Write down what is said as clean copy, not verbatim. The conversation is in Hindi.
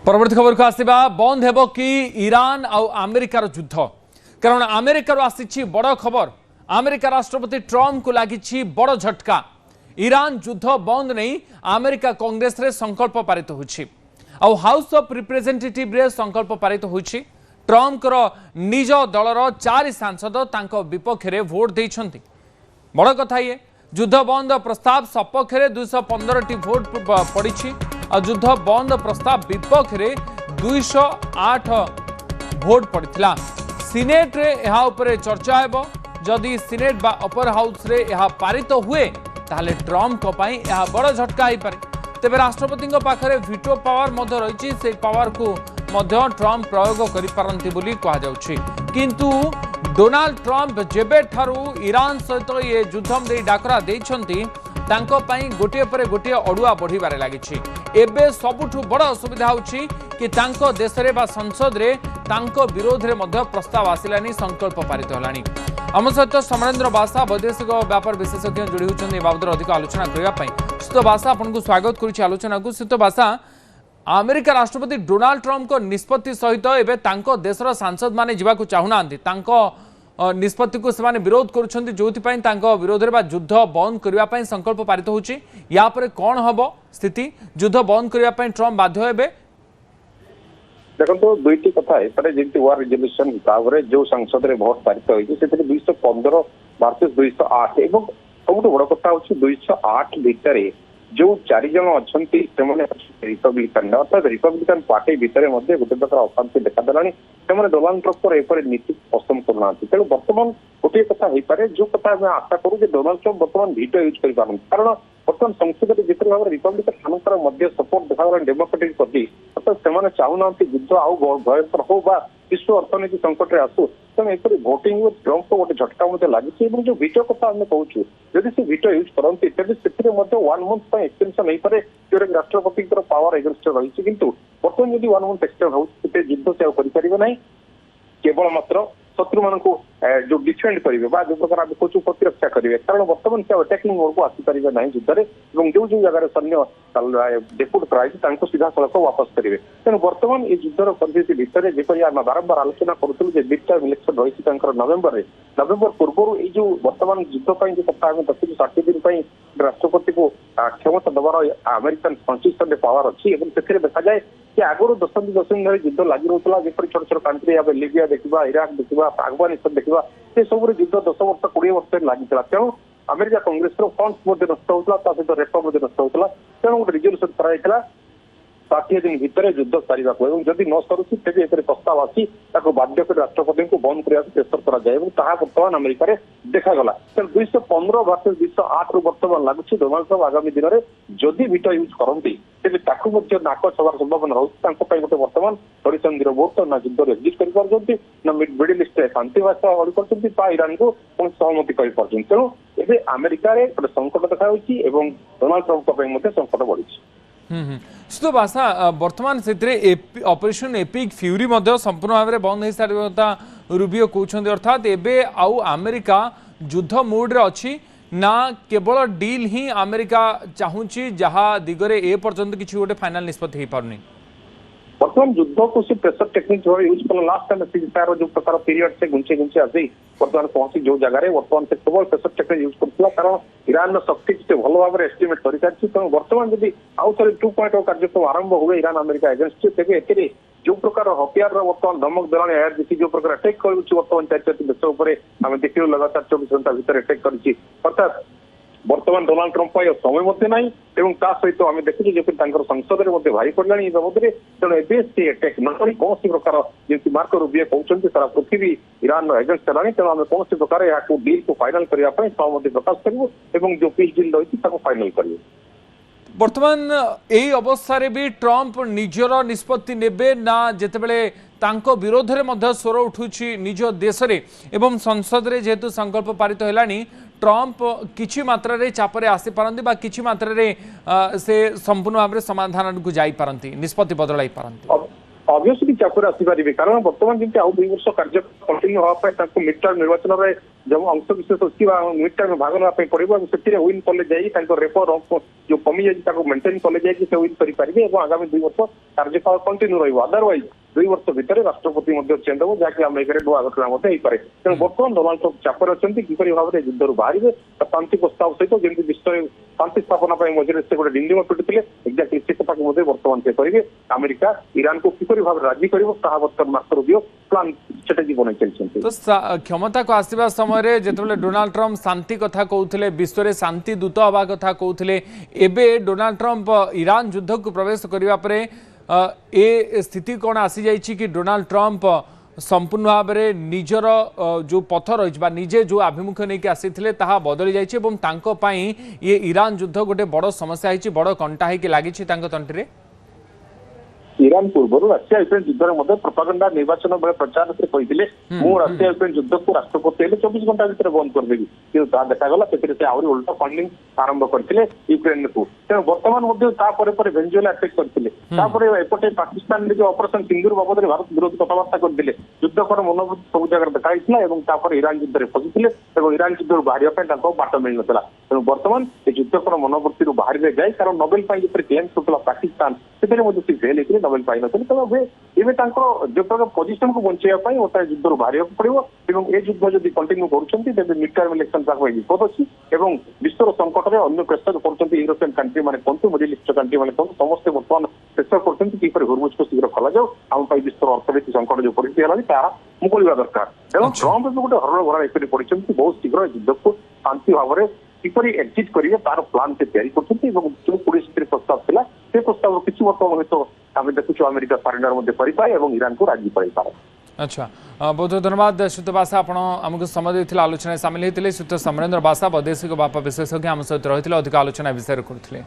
परवर्ती खबर को आसवा बंद हेब कि ईरान आउ अमेरिकार युद्ध कारण अमेरिकार आसी बड़ खबर। अमेरिका राष्ट्रपति ट्रंप को लगी बड़ झटका। ईरान युद्ध बंद नहीं अमेरिका कांग्रेस रे संकल्प पारित होछि आउ हाउस ऑफ रिप्रेजेंटेटिव रे संकल्प पारित होछि। ट्रंप निज दलर 4 सांसद तांको विपक्ष रे वोट देइछन्ति। बड़ कथा ये युद्ध बंद प्रस्ताव सपक्ष रे 215 वोट पड़ी और युद्ध बंद प्रस्ताव विपक्ष रे 208 वोट पड़ता। सीनेट रे यहा उपरे चर्चा हेबो। जदि सीनेट बा अपर हाउस रे यहा पारित हुए ताले ट्रंप को पई यहा बड़ झटका हो पारे। तेबे राष्ट्रपति पाखरे वीटो पावर मध्य रही से पावर को मध्य ट्रंप प्रयोग करि पारंती बोली कहा जाउछि। किंतु डोनाल्ड ट्रंप जेबे ठारू ईरान सहित ये युद्धम दे डाकरा देइछन्ति तांको पई गोटे पर गोटे अडुआ बढ़िबारे लागिछि। एबे सबुठु बड़ असुविधा होछि कि तांको देश रे बा संसद रे तांको विरोध रे मध्य प्रस्ताव आसिलानी संकल्प पारित हलानी। आम सहित समरेंद्र बासा वैदेशिक व्यापार विशेषज्ञ जोड़ी होती बाबद अधिक आलोचना करने। शीत बासा आपको स्वागत करुच्ची आलोचना को। शीत बासा अमेरिका राष्ट्रपति डोनाल्ड ट्रंप को निष्पत्ति सहित एवं तांको देशर सांसद माने जावाक चाहूना निष्पत्ति को से विरोध करुछन्ति जो विरोध में युद्ध बंद करने संकल्प पारित होछि। या परे कौन हम स्थिति युद्ध बंद करने ट्रंप बाध्य हेबे? देखो दुईटी कथा जमी वार रिजोल्यूशन हिसाब से जो संसद में भोट पारित होती 215 वर्सेस 208 एवं सब बड़ कथा हूँ 208 भितर जो 4 जन अच्छा रिपब्लिकान अर्थात रिपब्लिकान पार्टी भितर गोटे प्रकार अशांति देखादेलानी से डोनाल्ड ट्रंप एपर नीति पसंद करना। तेणु बर्तमान गोटे कथा हो पारे जो कथा आशा करूँ डोनाल्ड ट्रंप बर्तमान वीटो यूज कर कारण बर्तमान संसद में जिते भाव रिपब्लिकान मान सपोर्ट देखा डेमोक्रेटिक पार्टी अर्थात से चाहूना युद्ध आउ भयंकर हो विश्व अर्थनीति संकट में आसू तेणु एपरी भोटिंग ट्रंप को गोटे झटका लगी। जो वीटो कथा आम कहूँ जदि से वीटो यूज करते तेज से 1 मंथ एक्सटेंशन हो पारे जो राष्ट्रपति पावर एगेन्स्ट रही किंतु बर्तमान जब 1 मंथ एक्सटेंड हो युद्ध से करें केवल मात्र शत्रु मान जो डिफेंड करेंगे जो प्रकार आम कहूँ प्रतिरक्षा करेंगे कारण बर्तमान से अटैकिंग मोड को आसीपारे ना युद्ध में जो जो जगह सैन्य डेपुट कराई सीधा सड़क वापस करेंगे। तेणु बर्तमान ये युद्धर परिस्थिति भितर जपरी आम बारंबार आलोचना करूँ मिड टर्म इलेक्शन रही नवेम्बर पूर्व जो बर्तमान युद्ध जो कथा आम देखु 60 दिन राष्ट्रपति को क्षमता दबार अमेरिकन कन्स्टिट्यूशन पावर अच्छी से देखा जाए कि आगुरी 10 दिन धरी युद्ध लगी रोला जपरी छोट छोट कंट्री लिबिया देखा इराक देखा अफगानिस्तान देखा से सब युद्ध 10 वर्ष 20 वर्ष लगी। तेणु अमेरिका कांग्रेस फंड्स नष्ट होता सहित रेपो नष्ट होता तेणु गोटे रिजोल्यूशन कराइला 60 दिन भितर युद्ध सारिबा जदि न सरुची तेज एक प्रस्ताव आसी बाध्य कर राष्ट्रपति को बंद करने प्रेसर कराए बर्तमान अमेरिका देखागला। तेणु 215 वर्सेस 208 रु बर्तमान लगुच डोनाल्ड ट्रंप आगामी दिन में जदि वीटो यूज करती तेज नाक छवार संभावना रोचे गोटे बर्तमान हरिचंद्र वोट ना युद्ध एग्जिट कर मिडिल ईस्ट शांति भाषा कर ईरान को सहमति कर। तेणु ए अमेरिका गोटे संकट देखा डोनाल्ड ट्रंप संकट बढ़ी। सुतो बासा बर्तमान से ऑपरेशन एपिक फ्यूरी संपूर्ण भाव में बंद हो सारा रूबियो कहते अर्थात एबे आउ अमेरिका युद्ध मोड रे अच्छी ना केवल डील ही अमेरिका चाहूँगी जहाँ दिगरे ए पर्यंत किसी गोटे फाइनल निष्पत्ति हो पारनी। बर्तमान युद्ध को सी प्रेसर टेक्निक जो यूज कर लास्ट टाइम जो प्रकार पीरियड से घुंचे घुंचे आसी बर्तमान पहुंची जो जगह बर्तमान से केवल प्रेसर टेक्निक यूज करता कारण ईरान शक्ति से भल भाव एस्टिमेट कर सारी। तेणु बर्तमान जब आउ थे 2.0 कार्यक्रम आरंभ हुए ईरान अमेरिका एगेन्स्ट तेज ए जो प्रकार हथियार बर्तमान धमक देला एयर देखी जो प्रकार अटैक कर 4 देश आम देखिए लगातार 24 घंटा भर अटैक कर अर्थात बर्तमान डोनाल्ड ट्रंप समय ना सहित आम देखुचे जो संसद में भारी पड़ा बाबद में। तेणु ए अटैक न कौन प्रकार जमी मार्को रूबियो कहते सारा पृथ्वी ईरान एगेन्स्ट है। तेणु आम कौन प्रकार यहाँ डील को फाइनाल करने सहमति प्रकाश करूँ जो पीस डील रही फाइनाल करेंगे। बर्तमान यही अवस्था भी ट्रंप निजर निष्पत्ति नेबे ना जितेबले तांको विरोध में स्वर उठुछि निज देश रे एवं संसद रे जेहेतु संकल्प पारित हैलानी ट्रंप किछि मात्रा रे चापरे आसी पारंती बा किछि मात्रा रे से संपूर्ण भाव में समाधान को जाई पारंती निष्पत्ति बदलाई पारंती ऑब्वियसली चापर आसीपारे कारण बर्तमान जमी आउ 2 वर्ष कार्य कंटिन्यू हाँ मिड टर्म निर्वाचन में जो अंश विशेष अच्छी मिड टर्म भाग नापी पड़ो से विन कले जाइए रेपो जो कमी जाए मेंटेन कले जाए से विन करेंगे और आगामी 2 वर्ष कार्यकाल कंटिन्यू रही अदरवाइज 2 वर्ष भितर राष्ट्रपति चेंज हो जहाँकि अमेरिका नुआ घटना होपे तेणु बर्तमान डोनाल्ड ट्रंप चापर अच्छा किपरि भाव में युद्ध बाहर शांति प्रस्ताव सहित जमी विश्व शांति स्थापना मझे से गोटे डिंडिम पिटुते एक्जाक्टली से कथा बर्तमान से करेंगे अमेरिका ईरान को किपरि भाव राजी कर बर्तमान मार्को रूबियो प्लान स्ट्रेटेजी बन चलते। तो क्षमता को आसवा समय जो डोनाल्ड ट्रंप शांति कथा कहते विश्व में शांति दूत हवा कथा कहते एबे डोनाल्ड ट्रंप ईरान युद्ध को प्रवेश करने पर ए स्थिति कौन आसी जाइए कि डोनाल्ड ट्रंप संपूर्ण भाव में निजर जो पथ रही निजे जो आभिमुख्य नहीं आसी बदली जाइए ये ईरान युद्ध गोटे बड़ समस्या है बड़ कंटा होगी लगी तंटी ईरान पूर्व राशिया यूक्रेन युद्ध प्रोपागेंडा निर्वाचन बेले प्रचार से कहते राशिया यूक्रेन युद्ध को राष्ट्रपति 24 घंटा भर बंद करदेवी कि देखागला से आहरी उल्टा फंडिंग आरंभ करते यूक्रेन को तेणु बर्तमान वेनेजुएला अटैक करते एपटे पाकिस्तान जो ऑपरेशन सिंदूर बाबद में भारत विरोध कथबार्ता करते युद्ध कर मनोवृत्ति सब जगह देखाई ईरान युद्ध में फसिले ईरान युद्ध बाहर बाट मिल ना तेणु बर्तमान युद्ध कर मनोवृत्ति बाहर जाए कारण नोबेल क्लेम्स होता पाकिस्तान से फेल होती नोबेल पाई ना तेनाली एवं जो प्रकार पोजिशन को बचाई युद्ध बाहर पड़ो ये युद्ध जब कंटिन्यू कर मिड टर्म इलेक्शन विपद अच्छी विश्वर संकट में अन्य प्रेसर कर यूरोपियन कंट्री मैंने कहूँ मिडिल ईस्ट कंट्री मैंने कहूँ समस्ते बर्तमान प्रेसर कर हुरमुज को शीघ्र खोल जाओ आम विश्वर अर्थनीति संकट जो परिस्थिति है मुकुलिया दरकार तेणु ट्रंप भी गोटे हरण भरा एक पड़ी बहुत शीघ्र युद्ध को शांति भाव में किपरि एक्जिट करेंगे तार प्लान से तैयारी करते जो 20 प्रस्ताव था से प्रस्ताव किसी बर्तमान हूँ आम देखु अमेरिका सरेंडर पाए और ईरान को राजी पाए। अच्छा बहुत धन्यवाद श्रुत बासा आप आमको समय देते आलोचना सामिल होते श्रुत समरेंद्र बासा वैदेशिक व्यापार विशेषज्ञ आम सहित रही अधिक आलोचना विषय करते।